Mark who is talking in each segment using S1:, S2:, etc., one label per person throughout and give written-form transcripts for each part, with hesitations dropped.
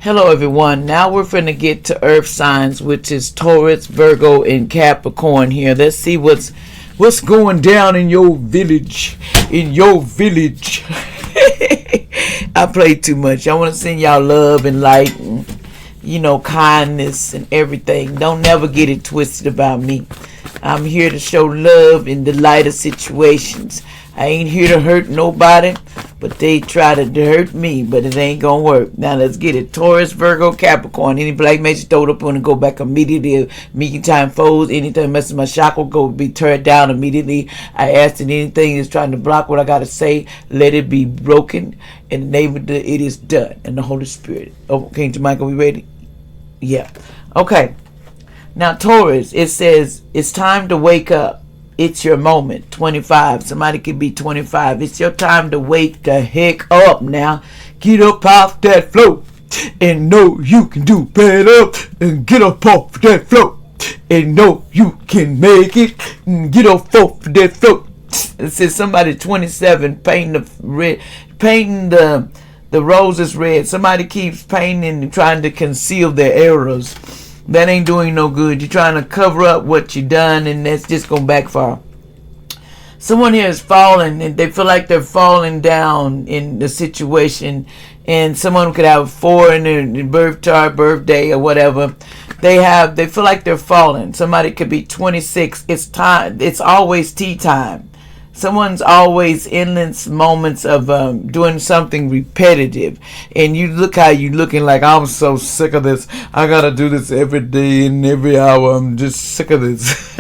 S1: Hello everyone. Now we're finna get to earth signs, which is Taurus, Virgo, and Capricorn here. Let's see what's going down in your village. In your village. I play too much. I want to send y'all love and light and kindness and everything. Don't never get it twisted about me. I'm here to show love in the lighter situations. I ain't here to hurt nobody, but they try to hurt me, but it ain't gonna work. Now let's get it. Taurus, Virgo, Capricorn. Any black magic throw it up on and go back immediately. Meeting time foes. Anything messing my chakra go be turned down immediately. I ask that anything that's trying to block what I gotta say, let it be broken. In the name of it is done. And the Holy Spirit. Oh, King Jamaica, we ready? Yeah. Okay. Now Taurus, it says it's time to wake up. It's your moment. 25. Somebody could be 25. It's your time to wake the heck up now. Get up off that floor and know you can do better. And get up off that floor and know you can make it. And get up off that floor. It says somebody 27 painting the roses red. Somebody keeps painting and trying to conceal their errors. That ain't doing no good. You're trying to cover up what you done, and that's just gonna backfire. Someone here is falling, and they feel like they're falling down in the situation. And someone could have 4 in their birth chart, birthday, or whatever. They feel like they're falling. Somebody could be 26. It's time. It's always tea time. Someone's always endless moments of doing something repetitive, and you look how you looking like, I'm so sick of this. I gotta do this every day and every hour. I'm just sick of this.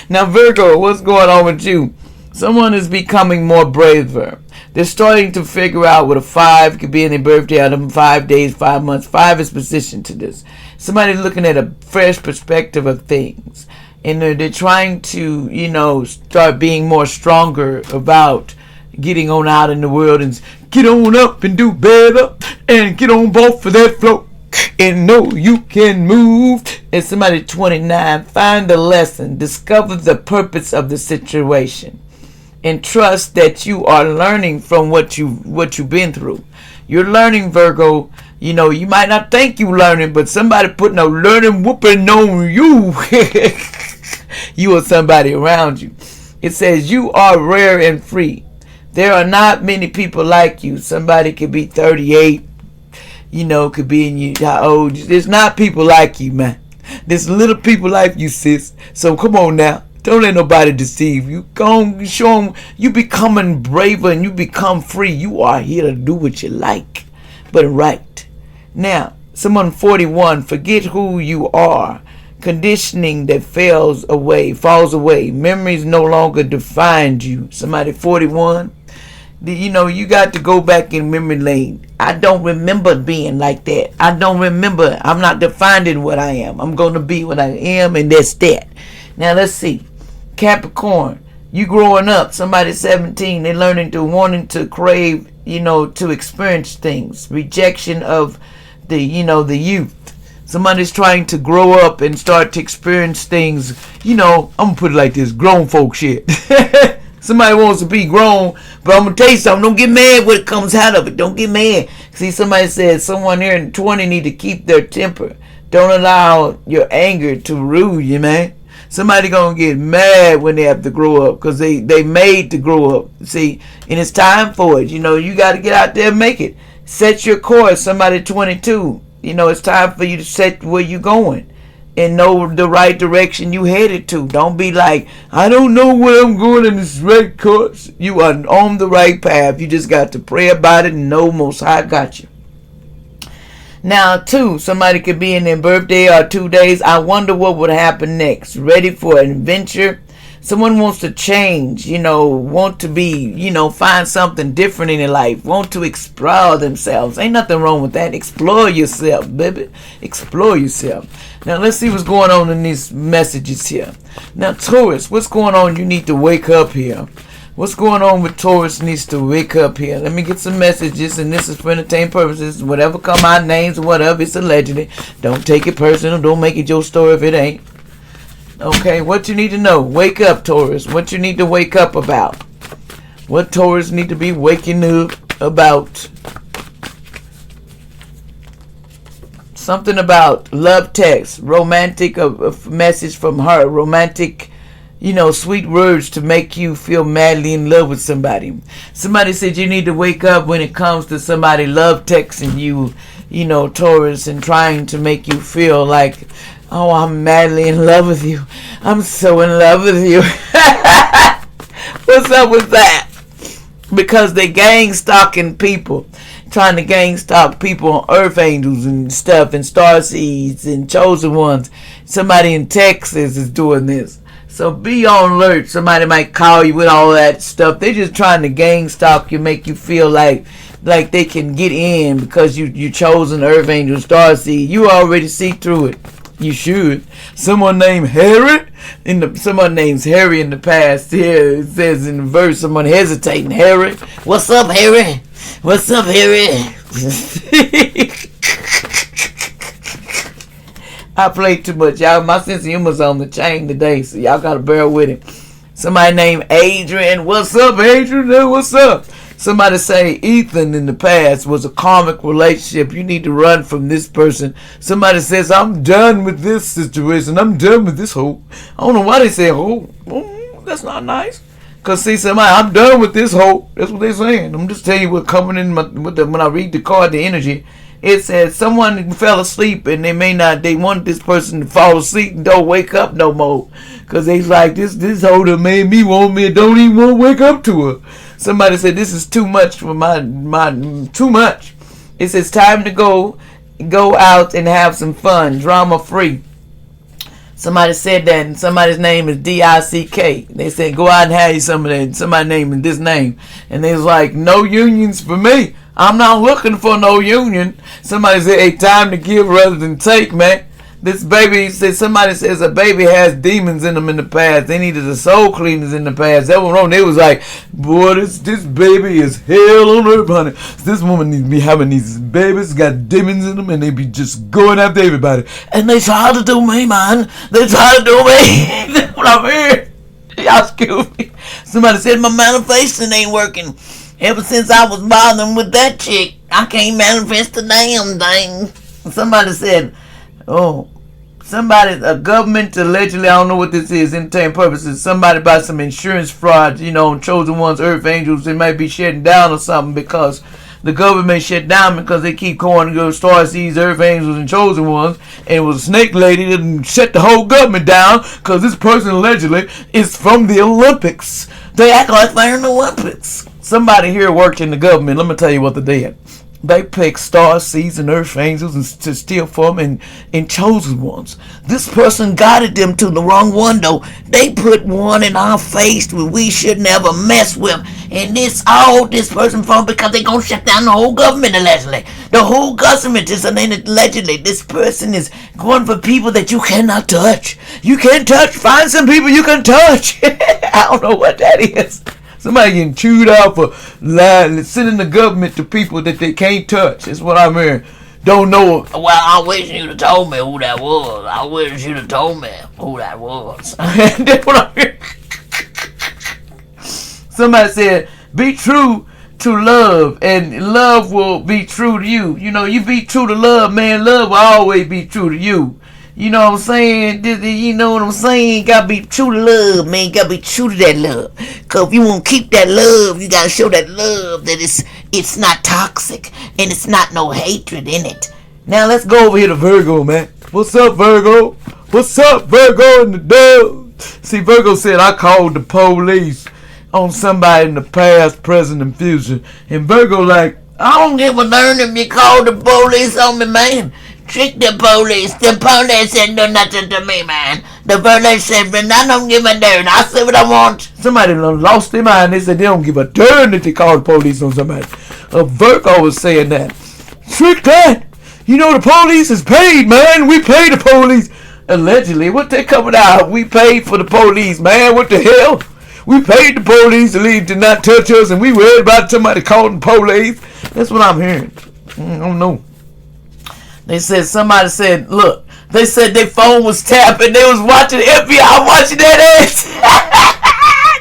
S1: Now Virgo, what's going on with you? Someone is becoming more braver. They're starting to figure out what a 5 could be in their birthday out of 5 days, 5 months. 5 is positioned to this. Somebody looking at a fresh perspective of things. And they're trying to, start being more stronger about getting on out in the world and get on up and do better and get on both for that flow and know you can move. And somebody 29, find the lesson, discover the purpose of the situation, and trust that you are learning from what you've been through. You're learning, Virgo. You might not think you're learning, but somebody putting a learning whooping on you. You or somebody around you. It says you are rare and free. There are not many people like you. Somebody could be 38, could be in how old. There's not people like you, man. There's little people like you, sis. So come on now. Don't let nobody deceive you. Go show them you becoming braver and you become free. You are here to do what you like, but right. Now, someone 41, forget who you are. Conditioning that falls away. Memories no longer define you. Somebody 41. You got to go back in memory lane. I don't remember being like that. I don't remember. I'm not defining what I am. I'm going to be what I am, and that's that. Now let's see. Capricorn, you growing up. Somebody 17. They're wanting to crave, to experience things. Rejection of the youth. Somebody's trying to grow up and start to experience things, I'm going to put it like this, grown folk shit. Somebody wants to be grown, but I'm going to tell you something, don't get mad when it comes out of it. Don't get mad. See, somebody said someone here in 20 need to keep their temper. Don't allow your anger to rule you, man. Somebody going to get mad when they have to grow up because they made to grow up. See, and it's time for it. You got to get out there and make it. Set your course. Somebody 22. It's time for you to set where you're going and know the right direction you headed to. Don't be like, I don't know where I'm going in this right course. You are on the right path. You just got to pray about it and know Most High got you. Now, 2, somebody could be in their birthday or 2 days. I wonder what would happen next. Ready for an adventure? Someone wants to change, want to be, find something different in their life, want to explore themselves. Ain't nothing wrong with that. Explore yourself, baby. Explore yourself. Now, let's see what's going on in these messages here. Now, Taurus, what's going on? You need to wake up here. What's going on with Taurus needs to wake up here. Let me get some messages, and this is for entertainment purposes. Whatever come out, names or whatever, it's allegedly. Don't take it personal. Don't make it your story if it ain't. Okay, what you need to know. Wake up, Taurus. What you need to wake up about. What Taurus need to be waking up about. Something about love text, romantic, a message from her, romantic, sweet words to make you feel madly in love with somebody. Somebody said you need to wake up when it comes to somebody love texting you, Taurus, and trying to make you feel like, oh, I'm madly in love with you. I'm so in love with you. What's up with that? Because they gang stalking people, trying to gang stalk people, earth angels and stuff, and star seeds and chosen ones. Somebody in Texas is doing this. So be on alert. Somebody might call you with all that stuff. They're just trying to gang stalk you, make you feel like they can get in because you chosen earth angel, star seed. You already see through it. You should. Someone named Harry. Someone names Harry in the past. Here it says in the verse, someone hesitating. Harry. What's up, Harry? What's up, Harry? I play too much, y'all. My sense of humor's on the chain today, so y'all gotta bear with it. Somebody named Adrian. What's up, Adrian? What's up? Somebody say Ethan in the past was a karmic relationship. You need to run from this person. Somebody says, I'm done with this situation. I'm done with this hoe. I don't know why they say hoe. That's not nice. Because see, somebody, I'm done with this hoe. That's what they're saying. I'm just telling you what's coming in when I read the card, the energy. It says someone fell asleep and they want this person to fall asleep and don't wake up no more. Because they like, this hoe that made me want me and don't even want to wake up to her. Somebody said this is too much for my too much. It says time to go out and have some fun, drama free. Somebody said that, and somebody's name is D-I-C-K. They said go out and have you some of that. Somebody named this name, and they was like, no unions for me. I'm not looking for no union. Somebody said, hey, time to give rather than take, man. This baby says, somebody says a baby has demons in them in the past. They needed a soul cleaners in the past. That was wrong. They was like, boy, this baby is hell on earth, honey. This woman needs to be having these babies, got demons in them, and they be just going after everybody. And they try to do me, man. They try to do me. That's what I'm hearing. Y'all excuse me. Somebody said my manifestation ain't working. Ever since I was bothering with that chick, I can't manifest a damn thing. Somebody said, a government allegedly, I don't know what this is, entertainment purposes, somebody by some insurance fraud, chosen ones, earth angels, they might be shutting down or something because the government shut down because they keep calling to go star seeds, earth angels, and chosen ones, and it was a snake lady that shut the whole government down because this person allegedly is from the Olympics. They act like they're in the Olympics. Somebody here worked in the government. Let me tell you what they did. They picked star seeds and earth angels and to steal from and chosen ones. This person guided them to the wrong one, though. They put one in our face that we should never mess with. And this person from because they're going to shut down the whole government allegedly. The whole government is allegedly. This person is going for people that you cannot touch. You can't touch. Find some people you can touch. I don't know what that is. Somebody getting chewed out for lying, sending the government to people that they can't touch. That's what I'm hearing. Don't know. Well, I wish you'd have told me who that was. I wish you'd have told me who that was. That's what I'm hearing. Somebody said, be true to love, and love will be true to you. You be true to love, man. Love will always be true to you. You know what I'm saying? You know what I'm saying? Gotta be true to love, man. Gotta be true to that love. Cause if you want to keep that love, you gotta show that love that it's not toxic and it's not no hatred in it. Now let's go over here to Virgo, man. What's up, Virgo? What's up, Virgo in the dub? See, Virgo said I called the police on somebody in the past, present, and future. And Virgo like, I don't give a darn if you called the police on me, man. Trick the police. The police said do nothing to me, man. The police said, I don't give a darn. I say what I want. Somebody lost their mind. They said they don't give a darn if they call the police on somebody. Virgo was saying that. Trick that. The police is paid, man. We pay the police. Allegedly. What they coming out? We paid for the police, man. What the hell? We paid the police to leave to not touch us, and we worried about somebody calling the police. That's what I'm hearing. I don't know. They said, somebody said, look, they said their phone was tapping. They was watching the FBI, watching that ass.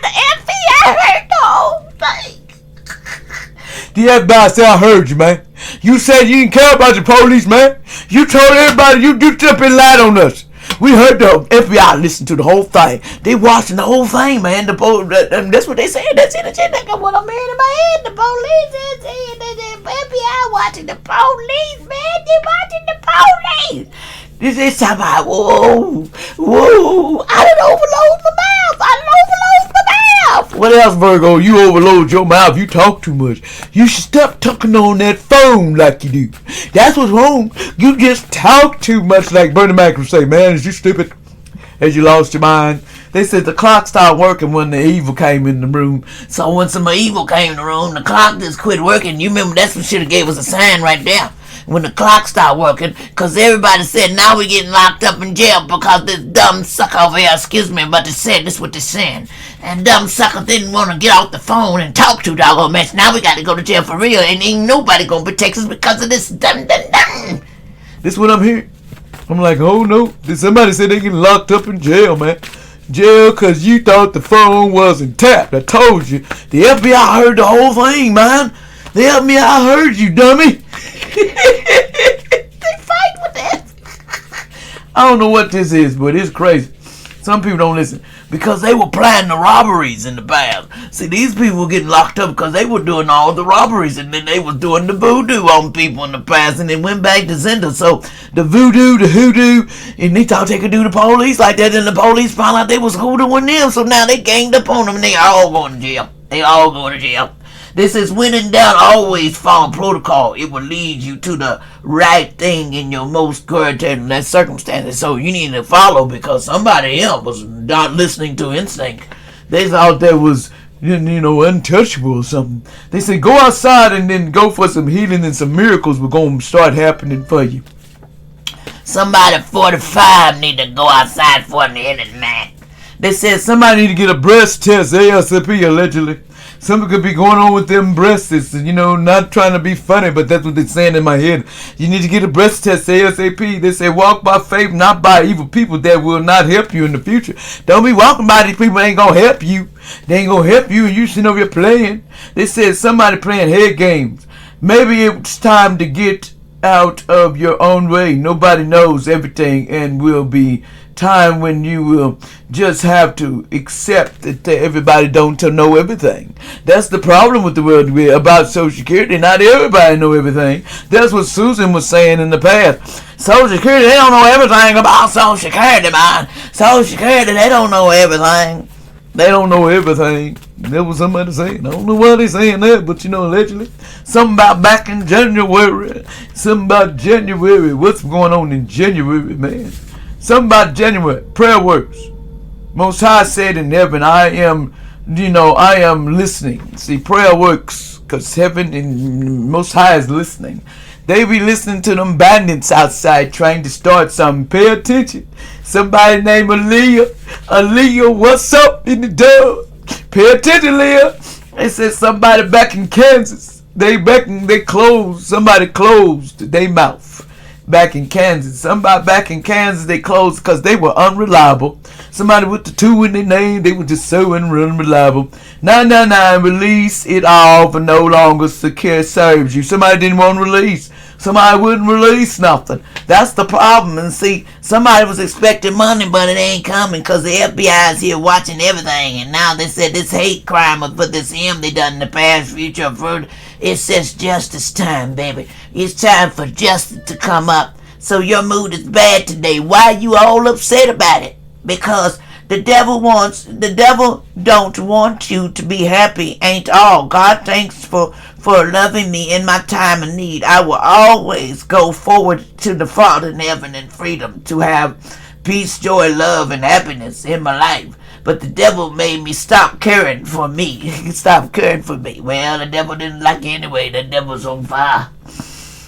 S1: The FBI heard the whole thing. The FBI said, I heard you, man. You said you didn't care about the police, man. You told everybody you up and lied on us. We heard the FBI listen to the whole thing. They watching the whole thing, man. That's what they said. That's it. That's what I'm hearing in my head. The police is the FBI watching the police, man. They watching the police. This is something. Whoa. I done overload my mouth. What else, Virgo? You overload your mouth. You talk too much. You should stop talking on that phone like you do. That's what's wrong. You just talk too much, like Bernie Mac would say. Man, is you stupid? As you lost your mind. They said the clock stopped working when the evil came in the room. So when some evil came in the room, the clock just quit working. You remember that's what should have gave us a sign right there. When the clock stopped working, because everybody said now we're getting locked up in jail because this dumb sucker over here, excuse me, but they said this is what they're saying. And dumb sucker didn't want to get off the phone and talk to doggone mess. Now we got to go to jail for real, and ain't nobody going to protect us because of this dumb. This is what I'm hearing. I'm like, oh no, somebody said they getting locked up in jail, man. Jail because you thought the phone wasn't tapped. I told you. The FBI heard the whole thing, man. The FBI heard you, dummy. They fight with that. I don't know what this is, but it's crazy. Some people don't listen because they were planning the robberies in the past. See, these people were getting locked up because they were doing all the robberies, and then they were doing the voodoo on people in the past, and they went back to Zenda. So the voodoo, the hoodoo, and they thought they could do the police like that, and the police found out they was hoodooing them. So now they ganged up on them, and they all going to jail. They all going to jail. This is when in doubt, always follow protocol. It will lead you to the right thing in your most current circumstances. So you need to follow because somebody else was not listening to instinct. They thought that was, untouchable or something. They said go outside and then go for some healing and some miracles were going to start happening for you. Somebody 45 need to go outside for a minute, man. They said somebody need to get a breast test ASAP allegedly. Something could be going on with them breasts. Not trying to be funny, but that's what they're saying in my head. You need to get a breast test ASAP. They say walk by faith, not by evil people that will not help you in the future. Don't be walking by these people that ain't going to help you. They ain't going to help you and you sitting over here playing. They said somebody playing head games. Maybe it's time to get out of your own way. Nobody knows everything and will be time when you will just have to accept that everybody don't know everything. That's the problem with the world about Social Security. Not everybody know everything. That's what Susan was saying in the past. Social Security, they don't know everything about Social Security, man. Social Security, they don't know everything. They don't know everything. That was somebody saying. I don't know why they saying that, but allegedly. Something about back in January. Something about January. What's going on in January, man? Something about January. Prayer works. Most High said in heaven, I am listening. See, prayer works because heaven and Most High is listening. They be listening to them bandits outside trying to start something. Pay attention. Somebody named Aaliyah. Aaliyah, what's up in the door? Pay attention, Leah. They said somebody back in Kansas. Somebody closed their mouth. Back in Kansas. Somebody back in Kansas, they closed because they were unreliable. Somebody with the 2 in their name, they were just so unreliable. 999, release it all for no longer secure serves you. Somebody didn't want to release. Somebody wouldn't release nothing. That's the problem. And see, somebody was expecting money, but it ain't coming because the FBI is here watching everything. And now they said this hate crime was for this him they done in the past, future, further. It says justice time, baby. It's time for justice to come up. So your mood is bad today. Why are you all upset about it? Because the devil don't want you to be happy, ain't all. God, thanks for loving me in my time of need. I will always go forward to the Father in heaven and freedom to have peace, joy, love, and happiness in my life. But the devil made me stop caring for me. Stop caring for me. Well, the devil didn't like you anyway. The devil's on fire.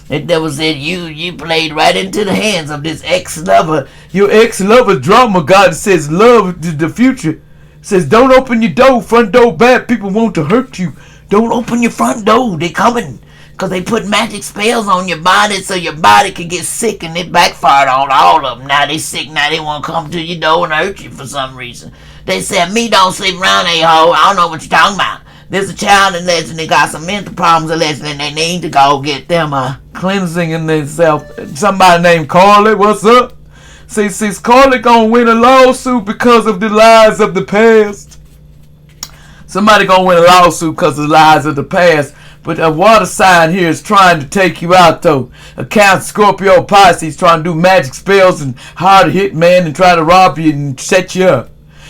S1: The devil said you played right into the hands of this ex-lover. Your ex-lover drama. God says love to the future. Says don't open your door. Front door bad. People want to hurt you. Don't open your front door. They coming. Because they put magic spells on your body so your body could get sick, and it backfired on all of them. Now they sick. Now they want to come to your door and hurt you for some reason. They said, me don't sleep around, a-hole. I don't know what you're talking about. There's a child allegedly got some mental problems allegedly, and they need to go get them cleansing in themselves. Somebody named Carly, what's up? See, Carly gonna win a lawsuit because of the lies of the past. Somebody gonna win a lawsuit because of the lies of the past. But a water sign here is trying to take you out, though. A Count Scorpio Pisces trying to do magic spells and hard to hit man and try to rob you and set you up.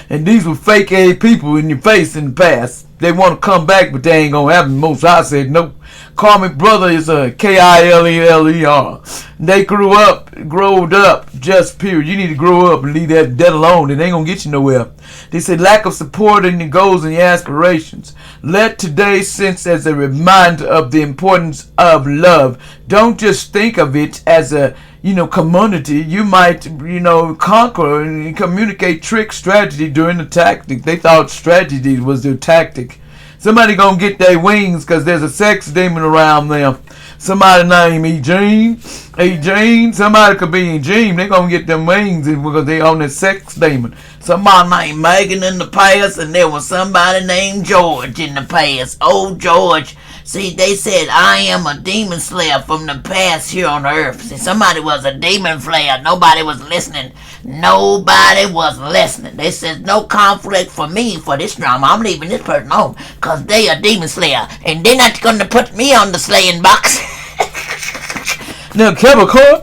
S1: And these were fake A people in your face in the past. They want to come back, but they ain't gonna happen. Most I said no. Karmic brother is a K-I-L-E-L-E-R. They growed up, just period. You need to grow up and leave that alone. It ain't gonna get you nowhere. They said lack of support in your goals and your aspirations. Let today sense as a reminder of the importance of love. Don't just think of it as a community. You might, conquer and communicate trick strategy during the tactic. They thought strategy was their tactic. Somebody gonna get their wings because there's a sex demon around them. Somebody named Eugene. Somebody could be Eugene. They gonna get them wings because they on the sex demon. Somebody named Megan in the past, and there was somebody named George in the past. Oh, George. See, they said, I am a demon slayer from the past here on earth. See, somebody was a demon slayer. Nobody was listening. They said, no conflict for me for this drama. I'm leaving this person home because they are demon slayer. And they're not going to put me on the slaying box. Now, Capricorn,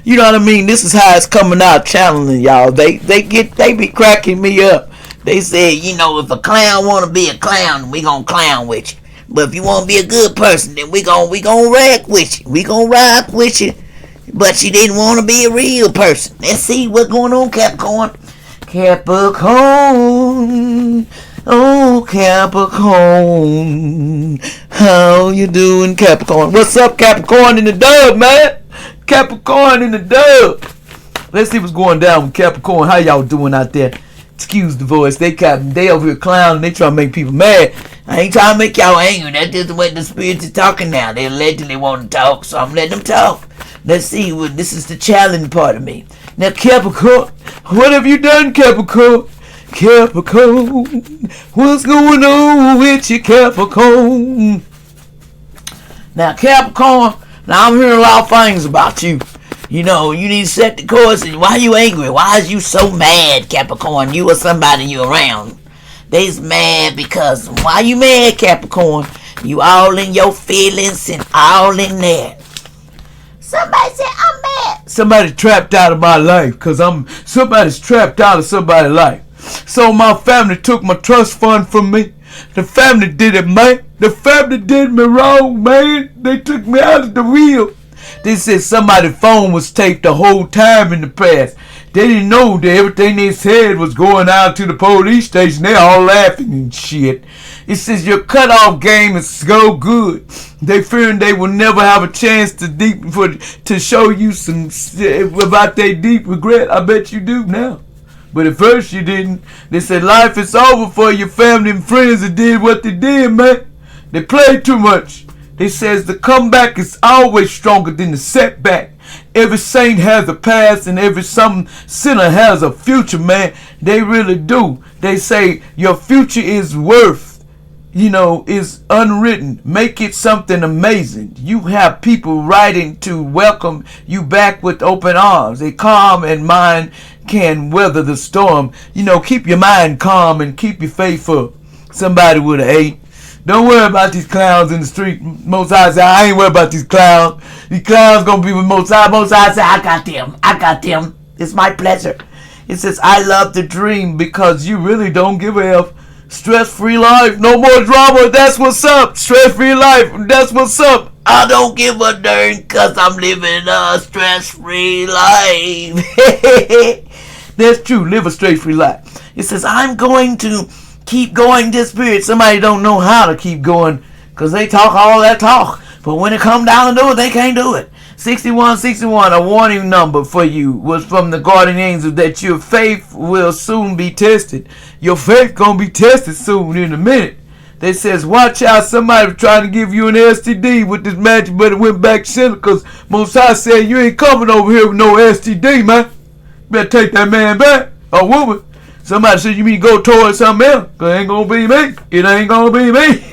S1: you know what I mean? This is how it's coming out channeling, y'all. They be cracking me up. They say, if a clown want to be a clown, we gonna clown with you. But if you want to be a good person, then we gonna rock with you. We gonna rock with you. But you didn't want to be a real person. Let's see what's going on, Capricorn. Capricorn. Oh, Capricorn. How you doing, Capricorn? What's up, Capricorn in the dub, man? Capricorn in the dub. Let's see what's going down with Capricorn. How y'all doing out there? Excuse the voice. They over here clowning. They trying to make people mad. I ain't trying to make y'all angry. That's just the way the spirits are talking now. They allegedly want to talk, so I'm letting them talk. Let's see. This is the challenge part of me. Now, Capricorn, what have you done, Capricorn? Capricorn, what's going on with you, Capricorn? Now, Capricorn, I'm hearing a lot of things about you. You need to set the course. And why are you angry? Why is you so mad, Capricorn? You or somebody you around. They's mad because, why you mad, Capricorn? You all in your feelings and all in there. Somebody said I'm mad. Somebody trapped out of my life because somebody's trapped out of somebody's life. So my family took my trust fund from me. The family did it, man. The family did me wrong, man. They took me out of the wheel. They said somebody's phone was taped the whole time in the past. They didn't know that everything they said was going out to the police station. They all laughing and shit. It says your cutoff game is so good. They fearing they will never have a chance to show you some about their deep regret. I bet you do now. But at first you didn't. They said life is over for your family and friends that did what they did, man. They played too much. They says the comeback is always stronger than the setback. Every saint has a past and every sinner has a future, man. They really do. They say your future is is unwritten. Make it something amazing. You have people writing to welcome you back with open arms. A calm and mind can weather the storm. Keep your mind calm and keep your faith up. Somebody with an 8. Don't worry about these clowns in the street. Most High say, I ain't worried about these clowns. These clowns gonna be with Most High. Most High say, I got them. It's my pleasure. It says, I love the dream because you really don't give a F. Stress-free life. No more drama. That's what's up. Stress-free life. That's what's up. I don't give a darn because I'm living a stress-free life. That's true. Live a stress-free life. It says, I'm going to keep going this period. Somebody don't know how to keep going because they talk all that talk. But when it come down to do it, they can't do it. 6161, a warning number for you was from the guardian angel that your faith will soon be tested. Your faith gonna be tested soon in a minute. They says, watch out, somebody was trying to give you an STD with this magic, but it went back center because Most High said you ain't coming over here with no STD, man. You better take that man back, or woman. Somebody said you mean go towards something else. Cause it ain't gonna be me. It ain't gonna be me.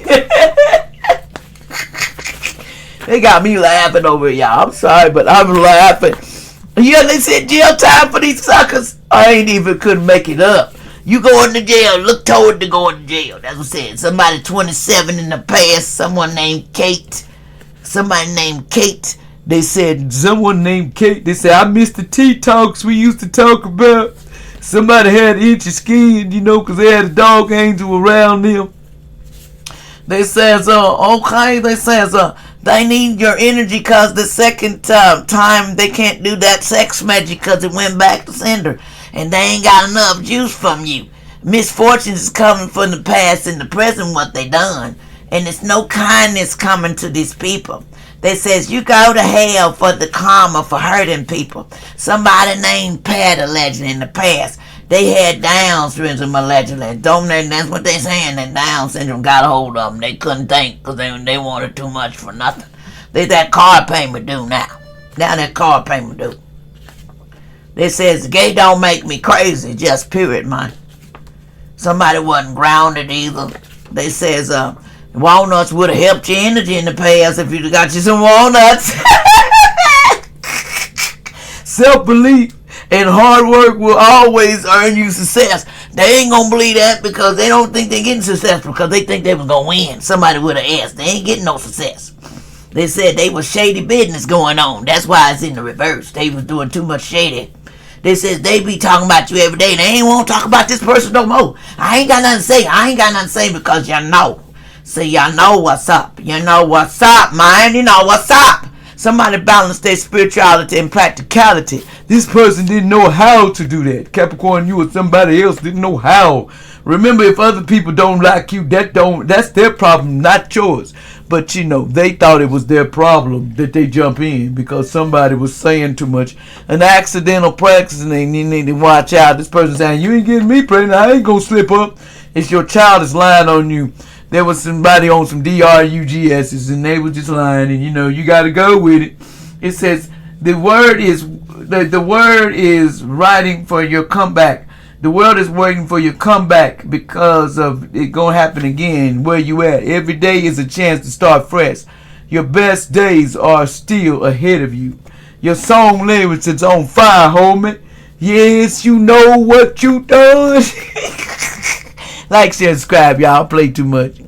S1: They got me laughing over it, y'all. I'm sorry, but I'm laughing. Yeah, they said jail time for these suckers. I ain't even couldn't make it up. You going to jail, look toward to going to jail. That's what I said. Somebody 27 in the past, someone named Kate. Somebody named Kate. They said, someone named Kate. They said, I missed the tea talks we used to talk about. Somebody had itchy skin, you know, because they had a dog angel around them. They says, okay, they says, they need your energy because the second time they can't do that sex magic because it went back to sender. And they ain't got enough juice from you. Misfortunes is coming from the past and the present what they done. And it's no kindness coming to these people. They says you go to hell for the karma for hurting people. Somebody named Pat allegedly in the past. They had Down syndrome allegedly. That's what they saying. That Down syndrome got a hold of them. They couldn't think because they wanted too much for nothing. They that car payment due now. Now that car payment due. They says the gay don't make me crazy. Just period, man. Somebody wasn't grounded either. They says walnuts would have helped your energy in the past if you'd have got you some walnuts. Self-belief and hard work will always earn you success. They ain't gonna believe that because they don't think they're getting success because they think they was gonna win. Somebody would have asked. They ain't getting no success. They said they was shady business going on. That's why it's in the reverse. They was doing too much shady. They says they be talking about you every day. They ain't want to talk about this person no more. I ain't got nothing to say. I ain't got nothing to say because y'all know. See, y'all know what's up. You know what's up, man. You know what's up. Somebody balanced their spirituality and practicality. This person didn't know how to do that. Capricorn, you or somebody else didn't know how. Remember, if other people don't like you, that's their problem, not yours. But, you know, they thought it was their problem that they jump in because somebody was saying too much. An accidental practicing, you need to watch out. This person saying, you ain't getting me pregnant, I ain't going to slip up. If your child is lying on you, there was somebody on some DRUGS's and they were just lying and, you know, you got to go with it. It says, the word is writing for your comeback. The world is waiting for your comeback because of it gonna happen again. Where you at? Every day is a chance to start fresh. Your best days are still ahead of you. Your song lyrics is on fire, homie. Yes, you know what you done. Like, share, subscribe, y'all. Play too much.